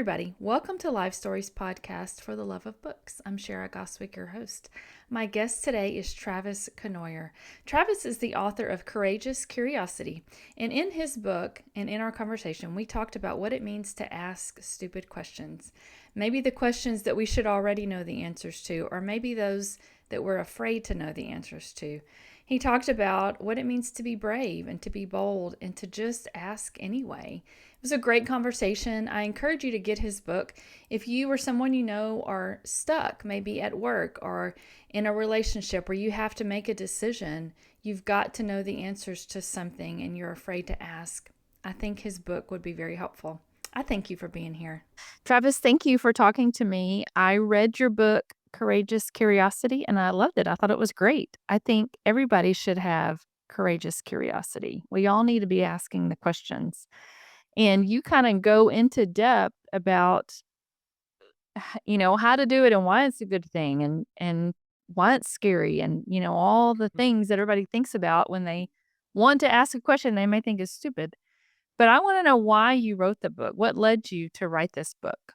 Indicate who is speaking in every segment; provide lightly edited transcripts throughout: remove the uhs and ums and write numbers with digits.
Speaker 1: everybody. Welcome to Life Stories Podcast for the Love of Books. I'm Shara Goswick, your host. My guest today is Travis Cournoyer. Travis is the author of Courageous Curiosity. And in his book and in our conversation, we talked about what it means to ask stupid questions. Maybe the questions that we should already know the answers to, or maybe those that we're afraid to know the answers to. He talked about what it means to be brave and to be bold and to just ask anyway. It was a great conversation. I encourage you to get his book. If you or someone you know are stuck, maybe at work or in a relationship where you have to make a decision, you've got to know the answers to something and you're afraid to ask, I think his book would be very helpful. I thank you for being here. Travis, thank you for talking to me. I read your book, Courageous Curiosity, and I loved it. I thought it was great. I think everybody should have courageous curiosity. We all need to be asking the questions. And you kind of go into depth about, how to do it and why it's a good thing and why it's scary and, all the things that everybody thinks about when they want to ask a question they may think is stupid. But I want to know why you wrote the book. What led you to write this book?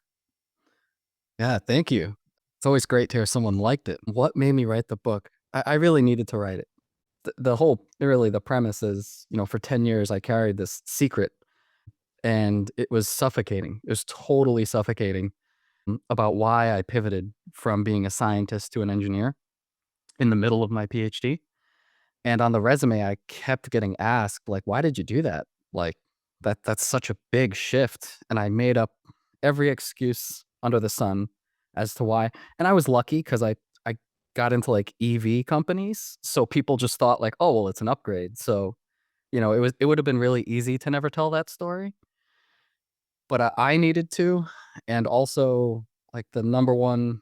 Speaker 2: Yeah, thank you. It's always great to hear someone liked it. What made me write the book? I really needed to write it. The premise is, for 10 years, I carried this secret and it was suffocating. It was totally suffocating about why I pivoted from being a scientist to an engineer in the middle of my PhD. And on the resume, I kept getting asked, like, why did you do that? Like, that's such a big shift. And I made up every excuse under the sun as to why. And I was lucky because I got into like EV companies. So people just thought like, oh, well, it's an upgrade. So, it would have been really easy to never tell that story. But I needed to. And also like the number one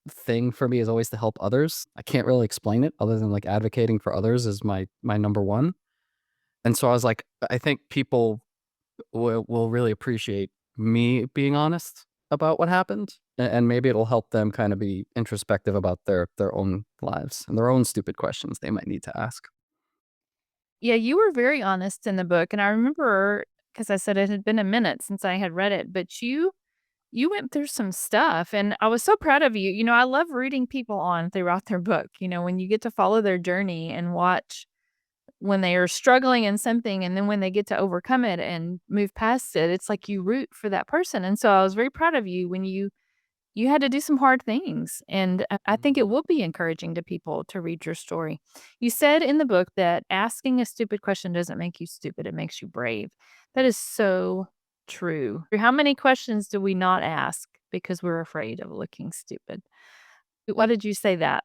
Speaker 2: thing for me is always to help others. I can't really explain it other than like advocating for others is my number one. And so I was like, I think people will really appreciate me being honest about what happened, and maybe it'll help them kind of be introspective about their own lives and their own stupid questions they might need to ask.
Speaker 1: Yeah, you were very honest in the book. And I remember because I said it had been a minute since I had read it, but you went through some stuff, and I was so proud of you. I love rooting people on throughout their book, when you get to follow their journey and watch when they are struggling in something, and then when they get to overcome it and move past it, it's like you root for that person, and so I was very proud of you when you had to do some hard things, and I think it
Speaker 2: Mhm.
Speaker 1: will be encouraging to people to read your story. You said in the book that asking a stupid question doesn't make you stupid, it makes you brave. That is so true. How many questions do we not ask because we're afraid of looking stupid? Why did you say that?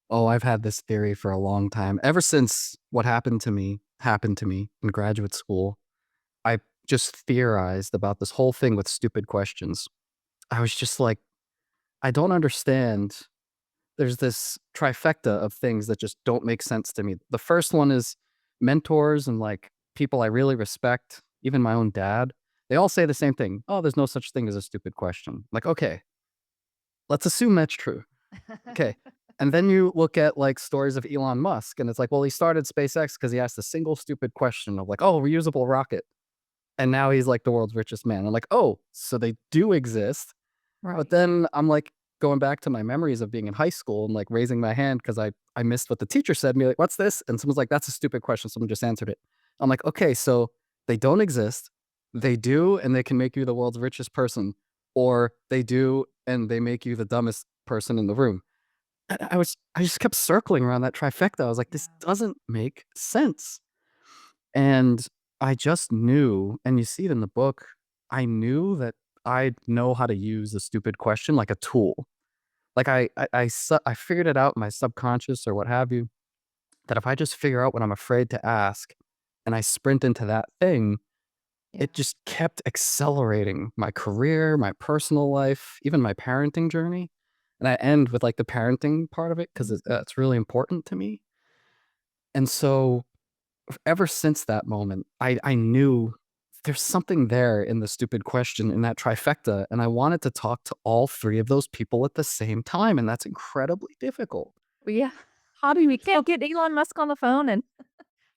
Speaker 2: Oh, I've had this theory for a long time. Ever since what happened to me in graduate school, I just theorized about this whole thing with stupid questions. I was just like, I don't understand. There's this trifecta of things that just don't make sense to me. The first one is mentors and like people I really respect, even my own dad. They all say the same thing. Oh, there's no such thing as a stupid question. Like, okay, let's assume that's true. Okay. And then you look at like stories of Elon Musk and it's like, well, he started SpaceX because he asked a single stupid question of like, oh, reusable rocket. And now he's like the world's richest man. I'm like, oh, so they do exist. But
Speaker 1: Right.
Speaker 2: then I'm, like, going back to my memories of being in high school and, like, raising my hand because I missed what the teacher said, and be like, "What's this?" And someone's like, "That's a stupid question." Someone just answered it. I'm like, "Okay, so they don't exist, they do, and they can make you the world's richest person, or they do, and they make you the dumbest person in the room." And I just kept circling around that trifecta. I was like, "This
Speaker 1: Yeah.
Speaker 2: doesn't make sense." And I just knew, and you see it in the book, I knew that I know how to use a stupid question like a tool. Like I figured it out in my subconscious or what have you, that if I just figure out what I'm afraid to ask and I sprint into that thing,
Speaker 1: Yeah.
Speaker 2: it just kept accelerating my career, my personal life, even my parenting journey. And I end with like the parenting part of it because it's really important to me. And so ever since that moment, I knew there's something there in the stupid question in that trifecta, and I wanted to talk to all 3 of those people at the same time, and that's incredibly difficult.
Speaker 1: Well, yeah. How do we can't get Elon Musk on the phone and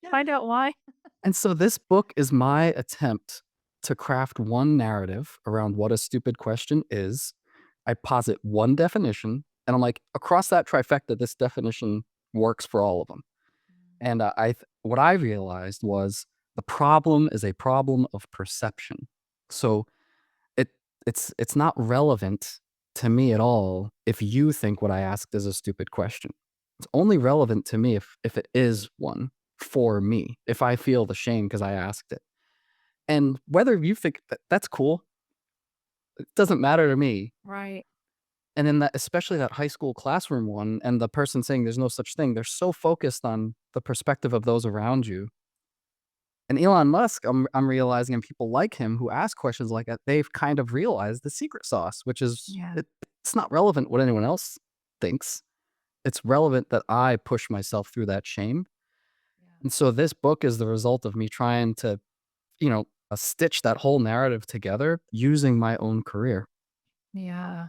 Speaker 2: Yeah.
Speaker 1: find out why?
Speaker 2: And so this book is my attempt to craft one narrative around what a stupid question is. I posit one definition, and I'm like, across that trifecta, this definition works for all of them. And what I realized was the problem is a problem of perception. So it it's not relevant to me at all if you think what I asked is a stupid question. It's only relevant to me if it is one for me, if I feel the shame because I asked it. And whether you think that's cool, it doesn't matter to me.
Speaker 1: Right.
Speaker 2: And in that, especially that high school classroom one, and the person saying there's no such thing, they're so focused on the perspective of those around you. And Elon Musk, I'm realizing, and people like him who ask questions like that, they've kind of realized the secret sauce, which is
Speaker 1: Yeah.
Speaker 2: it's not relevant what anyone else thinks. It's relevant that I push myself through that shame.
Speaker 1: Yeah.
Speaker 2: And so this book is the result of me trying to, stitch that whole narrative together using my own career.
Speaker 1: Yeah.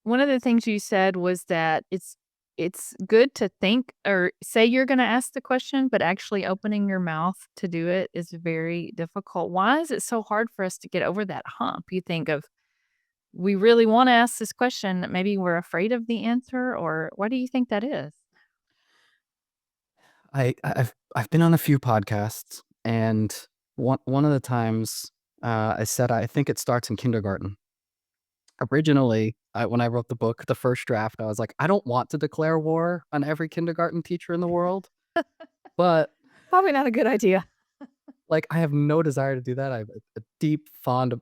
Speaker 1: One of the things you said was that it's good to think or say you're gonna ask the question, but actually opening your mouth to do it is very difficult. Why is it so hard for us to get over that hump? You think of, we really wanna ask this question, maybe we're afraid of the answer, or what do you think that is?
Speaker 2: I've been on a few podcasts, and one of the times I said I think it starts in kindergarten. Originally, when I wrote the book, the first draft, I was like, I don't want to declare war on every kindergarten teacher in the world, but
Speaker 1: Probably not a good idea.
Speaker 2: like I have no desire to do that. I have a deep, fond,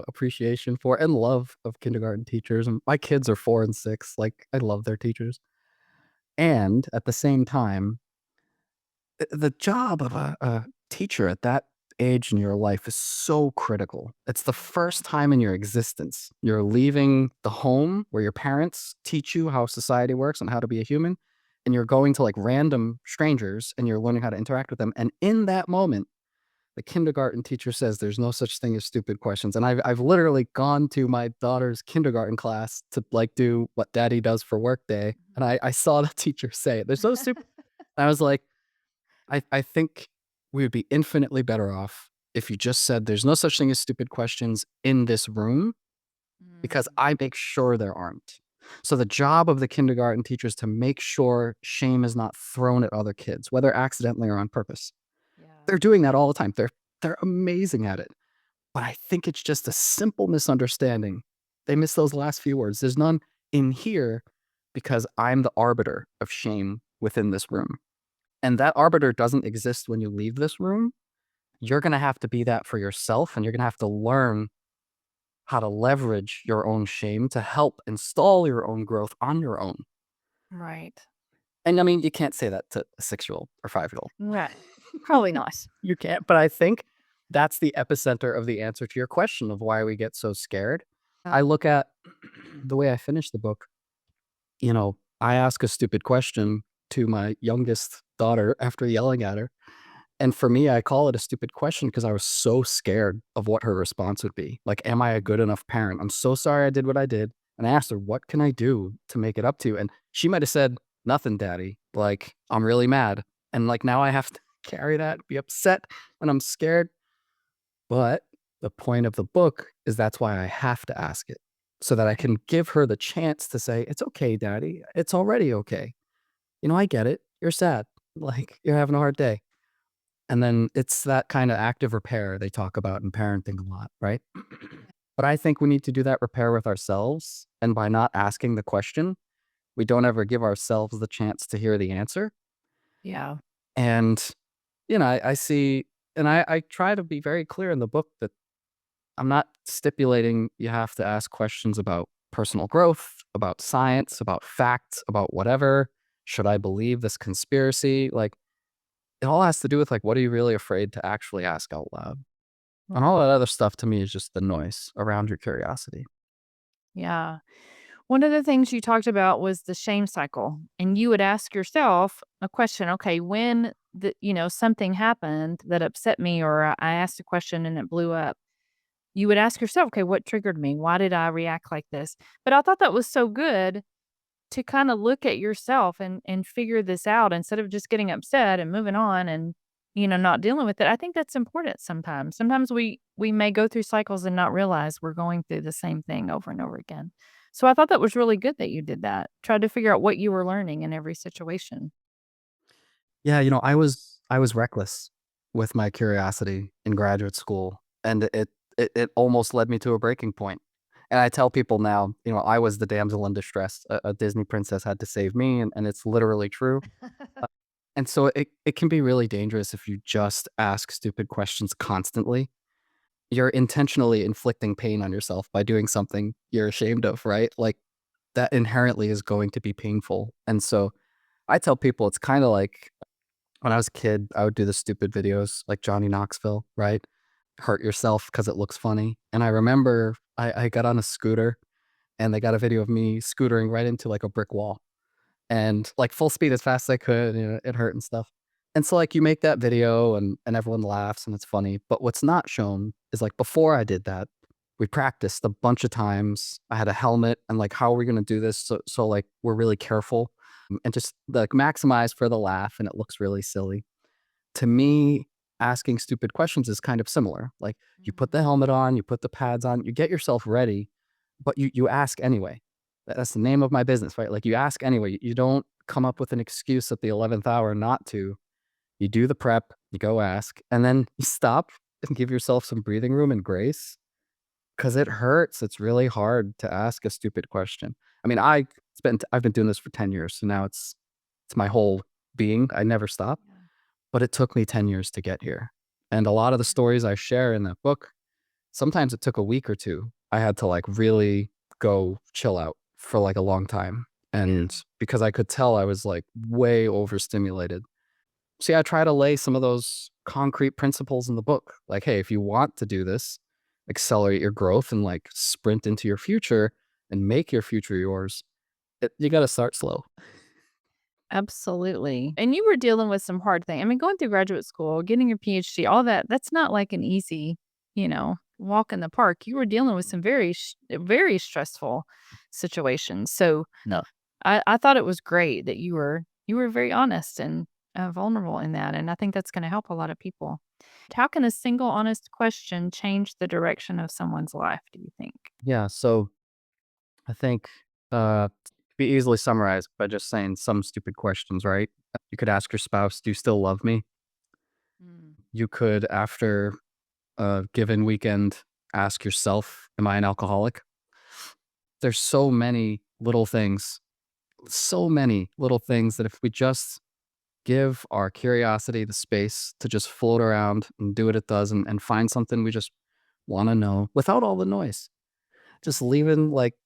Speaker 2: appreciation for and love of kindergarten teachers. And my kids are 4 and 6. Like I love their teachers, and at the same time, the job of a teacher at that age in your life is so critical. It's the first time in your existence you're leaving the home where your parents teach you how society works and how to be a human, and you're going to like random strangers and you're learning how to interact with them. And in that moment, the kindergarten teacher says there's no such thing as stupid questions. And I've literally gone to my daughter's kindergarten class to like do what daddy does for work day. And I saw the teacher say it. There's no stupid. I was like, I think we would be infinitely better off if you just said there's no such thing as stupid questions in this room because
Speaker 1: Mm,
Speaker 2: I make sure there aren't. So the job of the kindergarten teacher is to make sure shame is not thrown at other kids, whether accidentally or on purpose.
Speaker 1: yeah.
Speaker 2: They're doing that all the time. They're amazing at it. But I think it's just a simple misunderstanding. They miss those last few words. There's none in here because I'm the arbiter of shame within this room. And that arbiter doesn't exist when you leave this room. You're going to have to be that for yourself, and you're going to have to learn how to leverage your own shame to help install your own growth on your own.
Speaker 1: Right.
Speaker 2: And I mean, you can't say that to a 6-year-old or 5-year-old.
Speaker 1: Right. Probably not.
Speaker 2: You can't, but I think that's the epicenter of the answer to your question of why we get so scared. I look at the way I finish the book, I ask a stupid question to my youngest daughter after yelling at her. And for me, I call it a stupid question because I was so scared of what her response would be. Like, am I a good enough parent? I'm so sorry I did what I did. And I asked her, what can I do to make it up to you? And she might have said, nothing, daddy. Like, I'm really mad. And like, now I have to carry that, be upset when I'm scared. But the point of the book is that's why I have to ask it so that I
Speaker 1: Right.
Speaker 2: can give her the chance to say, it's okay, daddy. It's already okay. I get it. You're sad. Like, you're having a hard day. And then it's that kind of active repair they talk about in parenting a lot, right? But I think we need to do that repair with ourselves. And by not asking the question, we don't ever give ourselves the chance to hear the answer.
Speaker 1: Yeah.
Speaker 2: And, I see, and I try to be very clear in the book that I'm not stipulating you have to ask questions about personal growth, about science, about facts, about whatever. Should I believe this conspiracy? Like, it all has to do with like, what are you really afraid to actually ask out loud? And all that other stuff to me is just the noise around your curiosity.
Speaker 1: Yeah. One of the things you talked about was the shame cycle, and you would ask yourself a question, okay, when something happened that upset me, or I asked a question and it blew up, you would ask yourself, okay, what triggered me? Why did I react like this? But I thought that was so good to kind of look at yourself and figure this out instead of just getting upset and moving on. And not dealing with it. I think that's important sometimes. Sometimes we may go through cycles and not realize we're going through the same thing over and over again. So I thought that was really good that you did that. Tried to figure out what you were learning in every situation.
Speaker 2: Yeah, I was reckless with my curiosity in graduate school, and it almost led me to a breaking point. And I tell people now, I was the damsel in distress. A Disney princess had to save me, and it's literally true. And so it can be really dangerous if you just ask stupid questions constantly. You're intentionally inflicting pain on yourself by doing something you're ashamed of, right? Like that inherently is going to be painful. And so I tell people it's kind of like when I was a kid, I would do the stupid videos like Johnny Knoxville, right? Hurt yourself because it looks funny. And I remember I got on a scooter and they got a video of me scootering right into like a brick wall and like full speed as fast as I could. It hurt and stuff. And so like you make that video and everyone laughs and it's funny. But what's not shown is like before I did that, we practiced a bunch of times. I had a helmet and like how are we gonna do this? So like we're really careful and just like maximize for the laugh and it looks really silly. To me, asking stupid questions is kind of similar. Like you put
Speaker 1: Mhm.
Speaker 2: the helmet on, you put the pads on, you get yourself ready, but you ask anyway. That's the name of my business, right? Like you ask anyway. You don't come up with an excuse at the 11th hour not to. You do the prep, you go ask, and then you stop and give yourself some breathing room and grace because it hurts. It's really hard to ask a stupid question. I mean, I've been doing this for 10 years, so now it's my whole being. I never stop,
Speaker 1: Yeah.
Speaker 2: but it took me 10 years to get here. And a lot of the stories I share in that book, sometimes it took a week or two. I had to like really go chill out for like a long time.
Speaker 1: Yeah.
Speaker 2: And because I could tell I was like way overstimulated. See, I try to lay some of those concrete principles in the book. Like, hey, if you want to do this, accelerate your growth and like sprint into your future and make your future yours, you got to start slow.
Speaker 1: Absolutely. And you were dealing with some hard things. I mean, going through graduate school, getting your PhD, all that, that's not like an easy, walk in the park. You were dealing with some very stressful situations. So
Speaker 2: No.
Speaker 1: I thought it was great that you were very honest and vulnerable in that. And I think that's going to help a lot of people. How can a single honest question change the direction of someone's life, do you think?
Speaker 2: Yeah. So I think be easily summarized by just saying some stupid questions, right? You could ask your spouse, "Do you still love me?"
Speaker 1: Mm.
Speaker 2: You could, after a given weekend, ask yourself, "Am I an alcoholic?" There's so many little things that if we just give our curiosity the space to just float around and do what it does and find something we just want to know without all the noise. Just
Speaker 1: Right.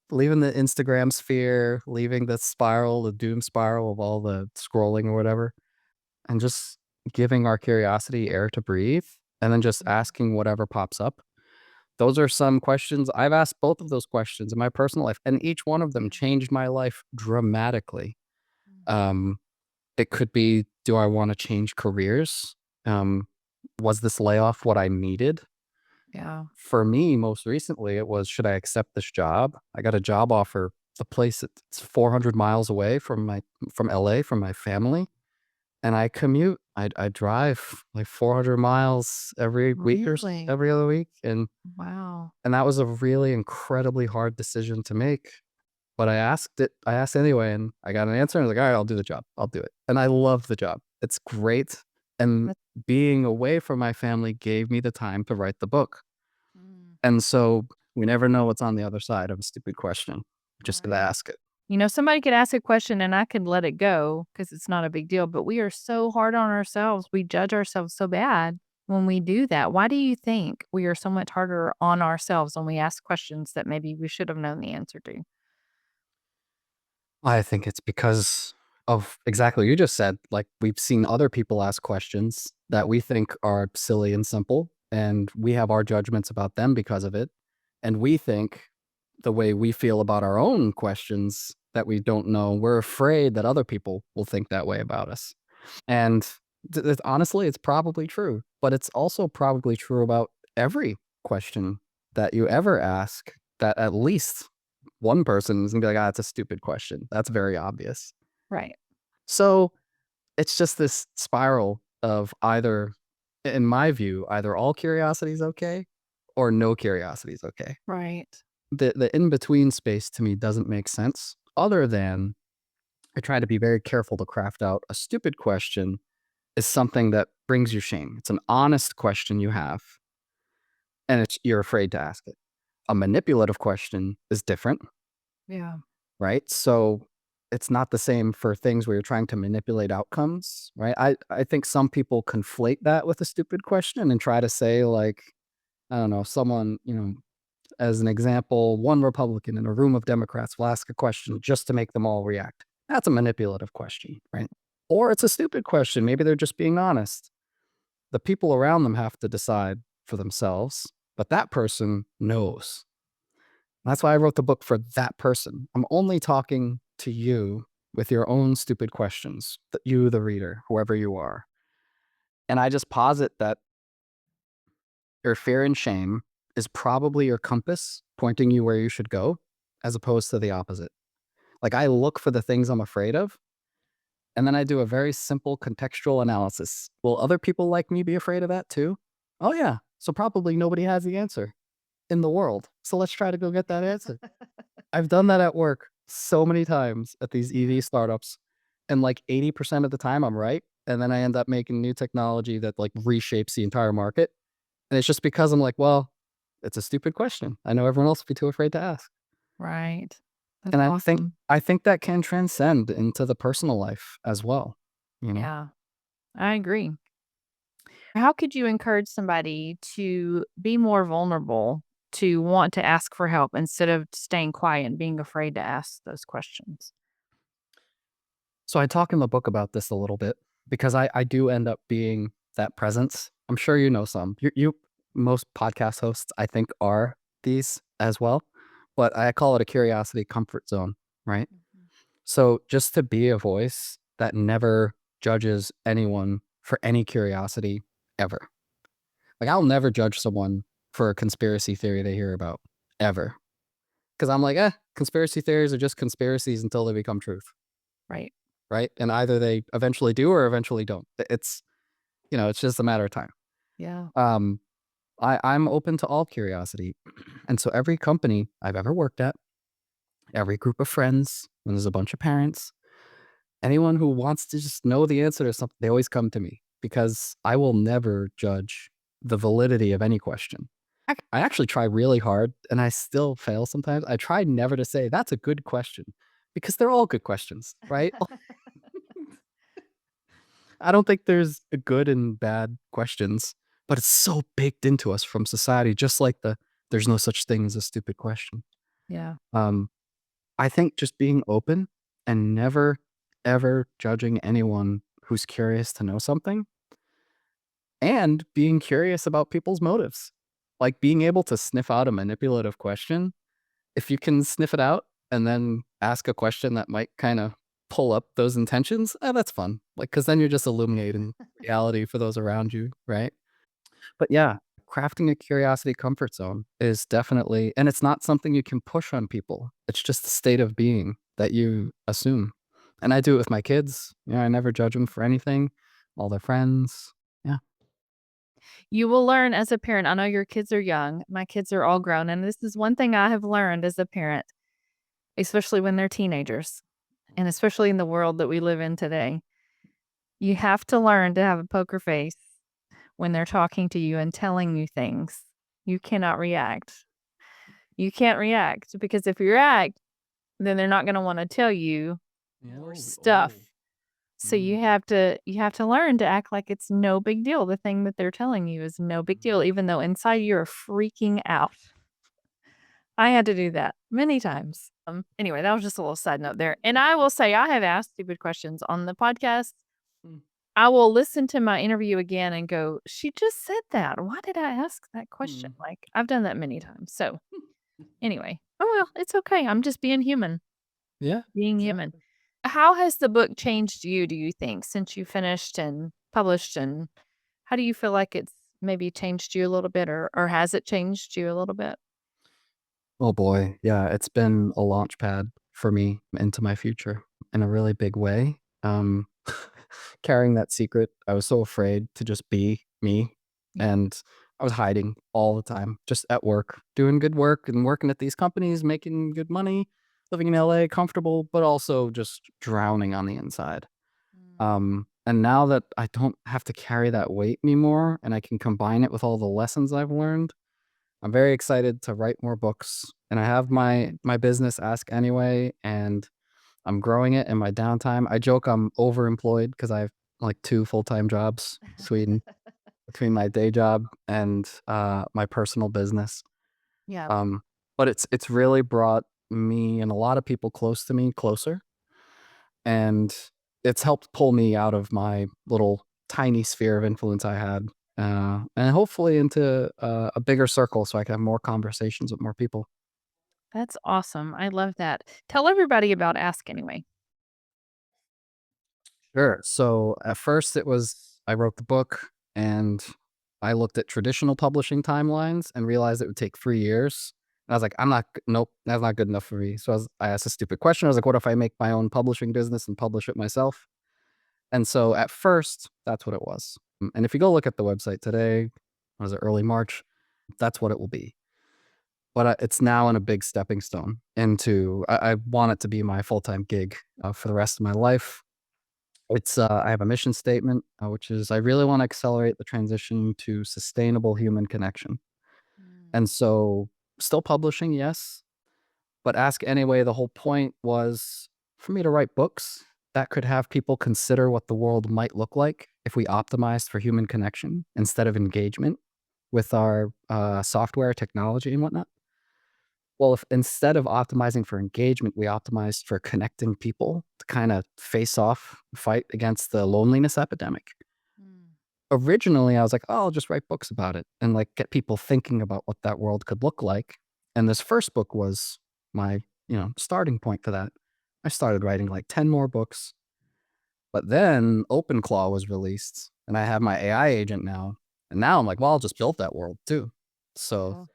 Speaker 2: leaving the Instagram sphere, leaving the spiral, the doom spiral of all the scrolling or whatever, and just giving our curiosity air to breathe, and then just
Speaker 1: Mhm.
Speaker 2: asking whatever pops up. Those are some questions. I've asked both of those questions in my personal life, and each one of them
Speaker 1: Yeah.
Speaker 2: changed my life dramatically.
Speaker 1: Mhm.
Speaker 2: Um, it could be, do I wanna change careers? Um, was this layoff what I needed?
Speaker 1: Yeah.
Speaker 2: For me, most recently, it was, should I accept this job? I got a job offer, a place that's 400 miles away from LA, from my family, and I commute. I drive like 400 miles every week
Speaker 1: Really?
Speaker 2: every other week,
Speaker 1: Wow.
Speaker 2: and that was a really incredibly hard decision to make, but I asked anyway, and I got an answer, and I was like, "Alright, I'll do the job. I'll do it." And I love the job. It's great, and
Speaker 1: That's
Speaker 2: being away from my family gave me the time to write the book.
Speaker 1: mm,
Speaker 2: And so we never know what's on the other side of a stupid question. Just gotta
Speaker 1: right.
Speaker 2: ask it.
Speaker 1: Somebody could ask a question and I could let it go because it's not a big deal, but we are so hard on ourselves. We judge ourselves so bad when we do that. Why do you think we are so much harder on ourselves when we ask questions that maybe we should have known the answer to?
Speaker 2: I think it's because of exactly what you just said. Like, we've seen other people ask questions that we think are silly and simple, and we have our judgments about them because of it. And we think the way we feel about our own questions that we don't know, we're afraid that other people will think that way about us. And honestly, it's probably true, but it's also probably true about every question that you ever ask, that at least one person is gonna be like, "Ah, it's a stupid question. That's very obvious."
Speaker 1: Right.
Speaker 2: So it's just this spiral. of either, in my view, either all curiosity is okay or no curiosity is okay.
Speaker 1: Right.
Speaker 2: The in between space to me doesn't make sense, other than I try to be very careful to craft out a stupid question is something that brings you shame. It's an honest question you have, and you're afraid to ask it. A manipulative question is different,
Speaker 1: Yeah.
Speaker 2: right? So it's not the same for things where you're trying to manipulate outcomes, right? I think some people conflate that with a stupid question and try to say, like, I don't know, someone, as an example, one Republican in a room of Democrats will ask a question just to make them all react. That's a manipulative question, right? Or it's a stupid question. Maybe they're just being honest. The people around them have to decide for themselves, but that person knows. That's why I wrote the book for that person. I'm only talking to you with your own stupid questions, you, the reader, whoever you are. And I just posit that your fear and shame is probably your compass pointing you where you should go, as opposed to the opposite. Like, I look for the things I'm afraid of, and then I do a very simple contextual analysis. Will other people like me be afraid of that too? Oh, yeah. So probably nobody has the answer in the world. So let's try to go get that answer. I've done that at work so many times at these EV startups, and like 80% of the time I'm right. And then I end up making new technology that like reshapes the entire market. And it's just because I'm like, well, it's a stupid question. I know everyone else would be too afraid to ask.
Speaker 1: Right. That's
Speaker 2: And
Speaker 1: awesome.
Speaker 2: I think that can transcend into the personal life as well, you know?
Speaker 1: Yeah, I agree. How could you encourage somebody to be more vulnerable, to want to ask for help instead of staying quiet and being afraid to ask those questions?
Speaker 2: So I talk in the book about this a little bit because I do end up being that presence. I'm sure you know some. Most podcast hosts I think are these as well, but I call it a curiosity comfort zone, right?
Speaker 1: Mhm.
Speaker 2: So just to be a voice that never judges anyone for any curiosity ever. Like, I'll never judge someone for a conspiracy theory they hear about ever. Because I'm like, conspiracy theories are just conspiracies until they become truth,
Speaker 1: Right.
Speaker 2: right? And either they eventually do or eventually don't. It's just a matter of time.
Speaker 1: Yeah.
Speaker 2: Um, I'm open to all curiosity. And so every company I've ever worked at, every group of friends, when there's a bunch of parents, anyone who wants to just know the answer to something, they always come to me because I will never judge the validity of any question. I actually try really hard and I still fail sometimes. I try never to say, that's a good question, because they're all good questions, right? I don't think there's a good and bad questions, but it's so baked into us from society, just like there's no such thing as a stupid question.
Speaker 1: Yeah.
Speaker 2: Um, I think just being open and never, ever judging anyone who's curious to know something, and being curious about people's motives. Like, being able to sniff out a manipulative question, if you can sniff it out and then ask a question that might kind of pull up those intentions, that's fun. Like, because then you're just illuminating reality for those around you, right? But yeah, crafting a curiosity comfort zone is definitely, and it's not something you can push on people. It's just a state of being that you assume. And I do it with my kids. I never judge them for anything, all their friends. Yeah.
Speaker 1: You will learn as a parent. I know your kids are young. My kids are all grown. And this is one thing I have learned as a parent, especially when they're teenagers and especially in the world that we live in today. You have to learn to have a poker face when they're talking to you and telling you things. You cannot react. You can't react because if you react, then they're not going to want to tell you
Speaker 2: Yeah.
Speaker 1: more
Speaker 2: Oh,
Speaker 1: stuff.
Speaker 2: oh.
Speaker 1: So
Speaker 2: Mm,
Speaker 1: you have to learn to act like it's no big deal. The thing that they're telling you is no big deal, even though inside you're freaking out. I had to do that many times. Anyway, that was just a little side note there. And I will say I have asked stupid questions on the podcast.
Speaker 2: mm,
Speaker 1: I will listen to my interview again and go, "She just said that. Why did I ask that question?"
Speaker 2: mm.
Speaker 1: Like, I've done that many times. So, anyway. Oh, well, it's okay. I'm just being human,
Speaker 2: Yeah,
Speaker 1: being human.
Speaker 2: exactly.
Speaker 1: How has the book changed you, do you think, since you finished and published, and how do you feel like it's maybe changed you a little bit, or has it changed you a little bit?
Speaker 2: Oh boy. Yeah, it's been a launch pad for me into my future in a really big way. carrying that secret. I was so afraid to just be me,
Speaker 1: Yeah.
Speaker 2: and I was hiding all the time, just at work, doing good work and working at these companies, making good money, living in LA, comfortable, but also just drowning on the inside.
Speaker 1: Mm.
Speaker 2: And now that I don't have to carry that weight anymore and I can combine it with all the lessons I've learned, I'm very excited to write more books. And I have my business Ask Anyway, and I'm growing it in my downtime. I joke I'm overemployed because I have like 2 full-time jobs between my day job and, my personal business.
Speaker 1: Yeah.
Speaker 2: Um, but it's really brought me and a lot of people close to me closer, and it's helped pull me out of my little tiny sphere of influence I had, and hopefully into, a bigger circle so I can have more conversations with more people.
Speaker 1: That's awesome. I love that. Tell everybody about Ask Anyway.
Speaker 2: Sure. So at first it was I wrote the book and I looked at traditional publishing timelines and realized it would take 3 years. And I was like, nope, that's not good enough for me. So I asked a stupid question. I was like, what if I make my own publishing business and publish it myself? And so at first, that's what it was. And if you go look at the website today, was it early March? That's what it will be. But it's now in a big stepping stone into, I want it to be my full time gig for the rest of my life. I have a mission statement, which is I really want to accelerate the transition to sustainable human connection.
Speaker 1: Mm.
Speaker 2: And so, still publishing, yes, but Ask Anyway, the whole point was for me to write books that could have people consider what the world might look like if we optimized for human connection instead of engagement with our software technology and whatnot. Well, if instead of optimizing for engagement, we optimized for connecting people to kind of face off, fight against the loneliness epidemic.
Speaker 1: Mm.
Speaker 2: Originally, I was like, "Oh, I'll just write books about it and like get people thinking about what that world could look like." And this first book was my, starting point for that. I started writing like 10 more books, but then OpenClaw was released and I have my AI agent now. And now I'm like, well, I'll just build that world too. So
Speaker 1: Oh.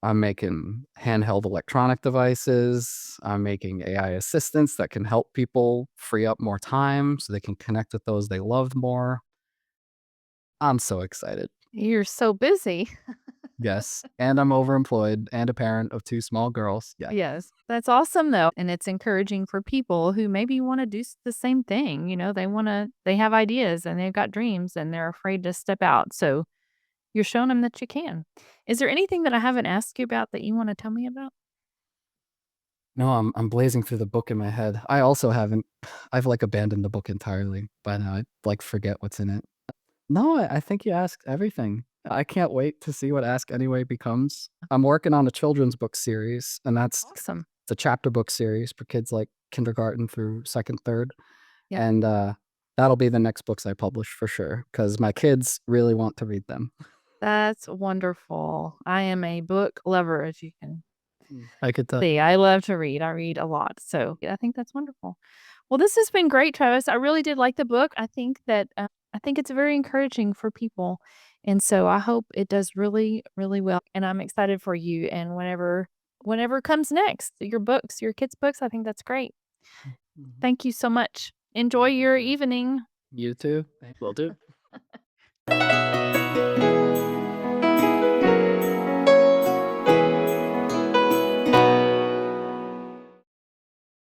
Speaker 2: I'm making handheld electronic devices. I'm making AI assistants that can help people free up more time so they can connect with those they love more. I'm so excited.
Speaker 1: You're so busy.
Speaker 2: Yes. And I'm overemployed and a parent of 2 small girls. Yeah.
Speaker 1: Yes. That's awesome though. And it's encouraging for people who maybe want to do the same thing. They have ideas and they've got dreams and they're afraid to step out. So you're showing them that you can. Is there anything that I haven't asked you about that you want to tell me about?
Speaker 2: No, I'm blazing through the book in my head. I also haven't I've, like, abandoned the book entirely by now. I, like, forget what's in it. No, I think you asked everything. I can't wait to see what Ask Anyway becomes. I'm working on a children's book series, and that's
Speaker 1: Awesome.
Speaker 2: it's a chapter book series for kids, like, kindergarten through 2nd, 3rd,
Speaker 1: Yeah.
Speaker 2: and, that'll be the next books I publish for sure because my kids really want to read them.
Speaker 1: That's wonderful. I am a book lover, as you can
Speaker 2: I could tell.
Speaker 1: see. I love to read. I read a lot. So yeah, I think that's wonderful. Well, this has been great, Travis. I really did like the book. I think it's very encouraging for people. And so I hope it does really, really well. And I'm excited for you and whenever comes next, your books, your kids' books, I think that's great.
Speaker 2: Mhm.
Speaker 1: Thank you so much. Enjoy
Speaker 2: Thank you,
Speaker 1: your
Speaker 2: sir.
Speaker 1: evening.
Speaker 2: You too. Will do.